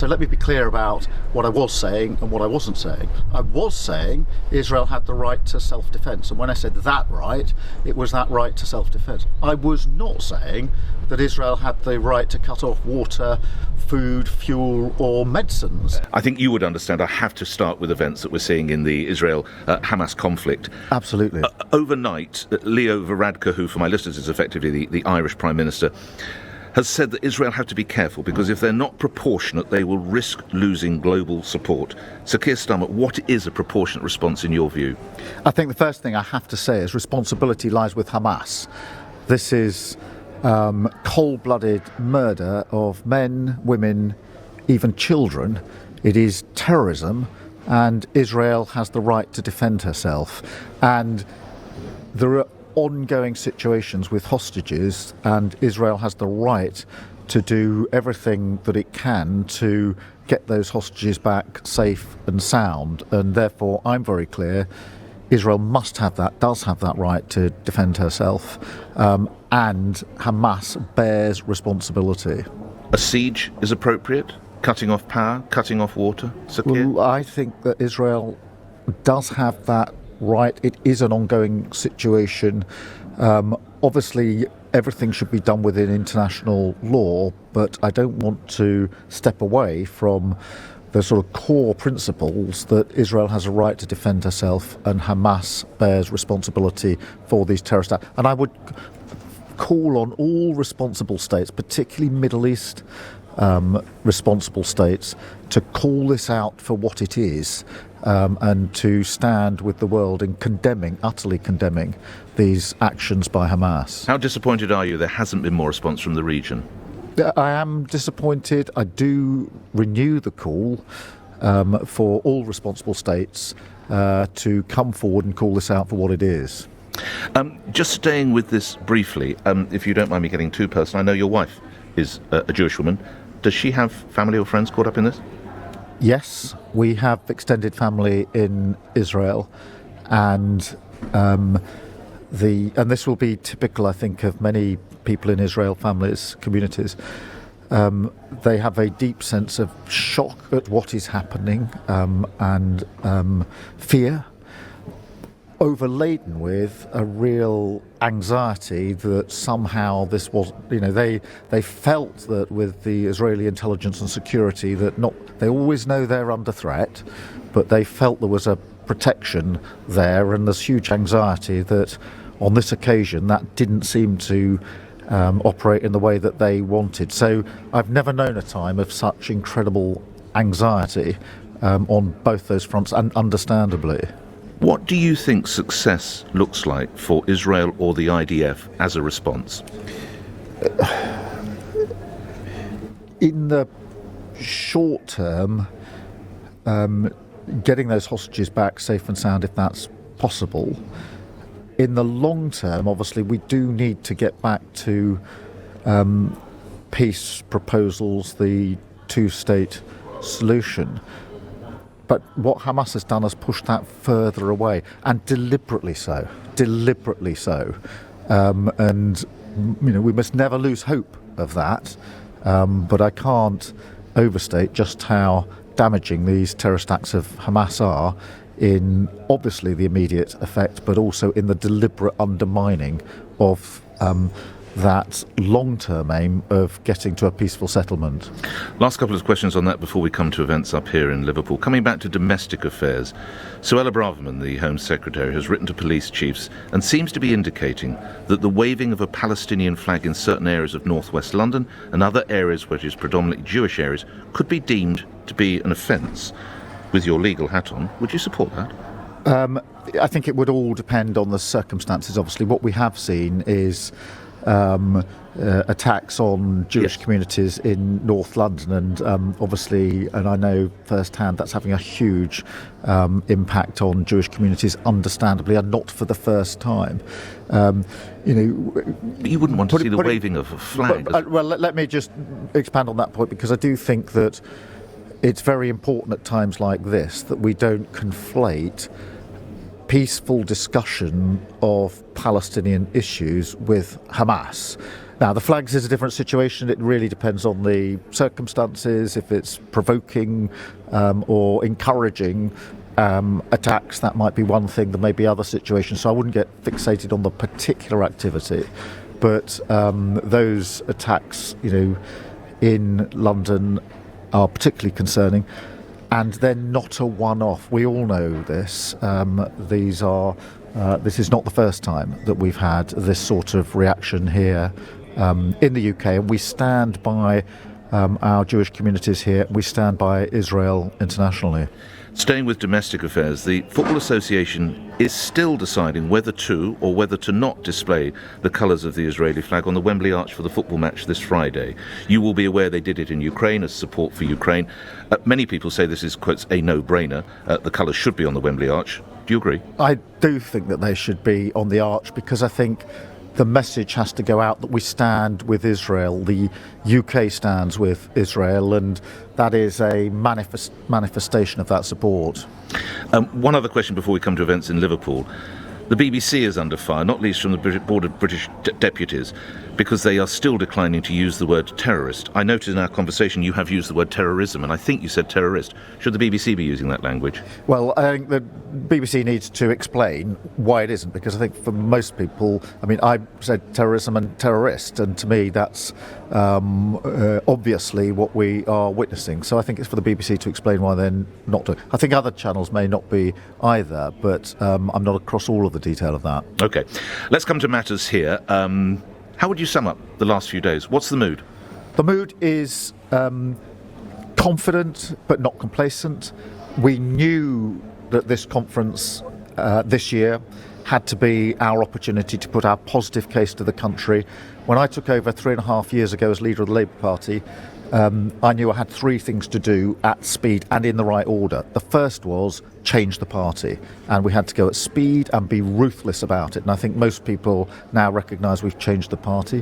So let me be clear about what I was saying and what I wasn't saying. I was saying Israel had the right to self-defense, and when I said that right, it was that right to self-defense. I was not saying that Israel had the right to cut off water, food, fuel or medicines. I think you would understand I have to start with events that we're seeing in the Israel-Hamas conflict. Absolutely. Overnight, Leo Varadkar, who for my listeners is effectively the Irish Prime Minister, has said that Israel have to be careful because if they're not proportionate, they will risk losing global support. So, Keir Starmer, what is a proportionate response in your view? I think the first thing I have to say is responsibility lies with Hamas. This is cold-blooded murder of men, women, even children. It is terrorism, and Israel has the right to defend herself. And there are ongoing situations with hostages, and Israel has the right to do everything that it can to get those hostages back safe and sound, and therefore I'm very clear Israel must have that, does have that right to defend herself, and Hamas bears responsibility. A siege is appropriate? Cutting off power, cutting off water? Well, I think that Israel does have that right. It is an ongoing situation. Obviously, everything should be done within international law, but I don't want to step away from the sort of core principles that Israel has a right to defend herself and Hamas bears responsibility for these terrorist acts. And I would call on all responsible states, particularly Middle East responsible states, to call this out for what it is, and to stand with the world in utterly condemning these actions by Hamas. How disappointed are you there hasn't been more response from the region? I am disappointed. I do renew the call for all responsible states to come forward and call this out for what it is. Just staying with this briefly, if you don't mind me getting too personal, I know your wife is a Jewish woman. Does she have family or friends caught up in this? Yes, we have extended family in Israel, and this will be typical, I think, of many people in Israel, families, communities. They have a deep sense of shock at what is happening, and fear, overladen with a real anxiety that somehow this was, they felt that with the Israeli intelligence and security that they always know they're under threat, but they felt there was a protection there, and there's huge anxiety that on this occasion that didn't seem to operate in the way that they wanted. So I've never known a time of such incredible anxiety on both those fronts, and understandably. What do you think success looks like for Israel or the IDF as a response? In the short term, getting those hostages back safe and sound, if that's possible. In the long term, obviously, we do need to get back to peace proposals, the two-state solution. But what Hamas has done is pushed that further away, and deliberately so. And we must never lose hope of that. But I can't overstate just how damaging these terrorist acts of Hamas are in obviously the immediate effect, but also in the deliberate undermining of that long-term aim of getting to a peaceful settlement. Last couple of questions on that before we come to events up here in Liverpool. Coming back to domestic affairs, Suella Braverman, the Home Secretary, has written to police chiefs and seems to be indicating that the waving of a Palestinian flag in certain areas of northwest London and other areas which is predominantly Jewish areas could be deemed to be an offence. With your legal hat on, would you support that? I think it would all depend on the circumstances. Obviously, what we have seen is attacks on Jewish communities in North London, and obviously, and I know firsthand, that's having a huge impact on Jewish communities, understandably, and not for the first time. You wouldn't want to see the waving of a flag. Well, let me just expand on that point, because I do think that it's very important at times like this that we don't conflate peaceful discussion of Palestinian issues with Hamas. Now, the flags is a different situation. It really depends on the circumstances. If it's provoking or encouraging attacks, that might be one thing. There may be other situations. So I wouldn't get fixated on the particular activity. But those attacks, in London are particularly concerning. And they're not a one-off. We all know this. This is not the first time that we've had this sort of reaction here in the UK, and we stand by our Jewish communities here. We stand by Israel internationally. Staying with domestic affairs, the Football Association is still deciding whether to or whether to not display the colours of the Israeli flag on the Wembley Arch for the football match this Friday. You will be aware they did it in Ukraine as support for Ukraine. Many people say this is, quotes, a no-brainer. The colours should be on the Wembley Arch. Do you agree? I do think that they should be on the arch, because I think the message has to go out that we stand with Israel. The UK stands with Israel, and that is a manifestation of that support. One other question before we come to events in Liverpool. The BBC is under fire, not least from the Board of British Deputies, because they are still declining to use the word terrorist. I noted in our conversation you have used the word terrorism, and I think you said terrorist. Should the BBC be using that language? Well, I think the BBC needs to explain why it isn't, because I think for most people, I said terrorism and terrorist, and to me that's obviously what we are witnessing. So I think it's for the BBC to explain why they're not doing. I think other channels may not be either, but I'm not across all of the detail of that. OK, let's come to matters here. How would you sum up the last few days? What's the mood? The mood is confident but not complacent. We knew that this conference this year had to be our opportunity to put our positive case to the country. When I took over 3.5 years ago as leader of the Labour Party, I knew I had 3 things to do at speed and in the right order. The first was change the party, and we had to go at speed and be ruthless about it. And I think most people now recognise we've changed the party.